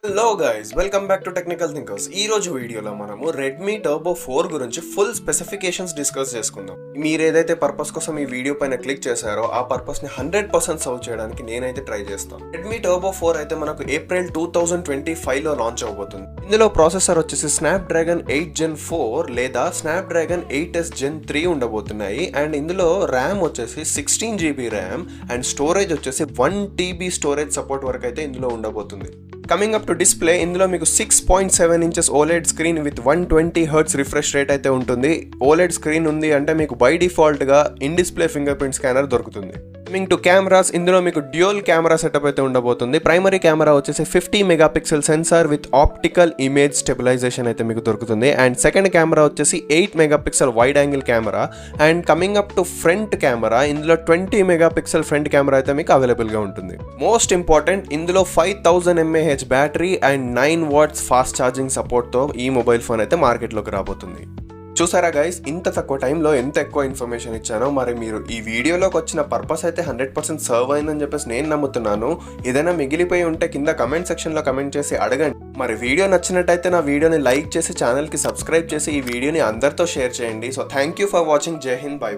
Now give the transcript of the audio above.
Hello guys, welcome back to technical thinkers. ఈ రోజు వీడియోలో మనము రెడ్మీ టర్బో 4 గురించి ఫుల్ స్పెసిఫికేషన్స్ డిస్కస్ చేసుకుందాం. మీరు ఏదైతే పర్పస్ కోసం ఈ వీడియో పైన క్లిక్ చేశారో ఆ పర్పస్ ని 100% సర్వ్ చేయడానికి నేనైతే ట్రై చేస్తాను. రెడ్మీ టర్బో 4 అయితే మనకు ఏప్రిల్ 2025 లో లాంచ్ అవబోతుంది. ఇందులో ప్రాసెసర్ వచ్చేసి స్నాప్డ్రాగన్ 8 Gen 4 లేదా స్నాప్డ్రాగన్ 8s Gen 3 ఉండబోతున్నాయి. అండ్ ఇందులో ర్యామ్ వచ్చేసి 16 GB ర్యామ్ అండ్ స్టోరేజ్ వచ్చేసి 1 TB స్టోరేజ్ సపోర్ట్ వరకు అయితే ఇందులో ఉండబోతుంది. కమింగ్ అప్ టు డిస్ప్లే, ఇందులో మీకు 6.7 inches OLED screen with 120 Hz refresh rate అయితే ఉంటుంది. ఓలెడ్ స్క్రీన్ ఉంది అంటే మీకు బై డిఫాల్ట్ గా in display finger print scanner దొరుకుతుంది. కమింగ్ టు కెమెరాస్, ఇందులో మీకు డ్యూయల్ కెమెరా సెటప్ అయితే ఉండబోతుంది. ప్రైమరీ కెమెరా వచ్చేసి 50 megapixel sensor with optical image stabilisation అయితే మీకు దొరుకుతుంది. అండ్ సెకండ్ కెమెరా వచ్చేసి 8 megapixel wide angle camera. And coming up to front camera, ఇందులో 20 మెగాపిక్సెల్ ఫ్రంట్ కెమెరా అయితే మీకు అవైలబుల్ గా ఉంటుంది. మోస్ట్ ఇంపార్టెంట్, ఇందులో 5000 mAh battery and 9 watts fast charging support తో ఈ మొబైల్ ఫోన్ అయితే మార్కెట్లోకి రాబోతుంది. చూసారా గైస్, ఇంత తక్కువ టైంలో ఎంత ఎక్కువ ఇన్ఫర్మేషన్ ఇచ్చానో. మరి మీరు ఈ వీడియోలోకి వచ్చిన పర్పస్ అయితే 100% సర్వ్ అయిందని చెప్పేసి నేను నమ్ముతున్నాను. ఏదైనా మిగిలిపోయి ఉంటే కింద కమెంట్ సెక్షన్లో కమెంట్ చేసి అడగండి. మరి వీడియో నచ్చినట్టయితే నా వీడియోని లైక్ చేసి ఛానల్కి సబ్స్క్రైబ్ చేసి ఈ వీడియోని అందరితో షేర్ చేయండి. So thank you for watching. జై హింద్, బై.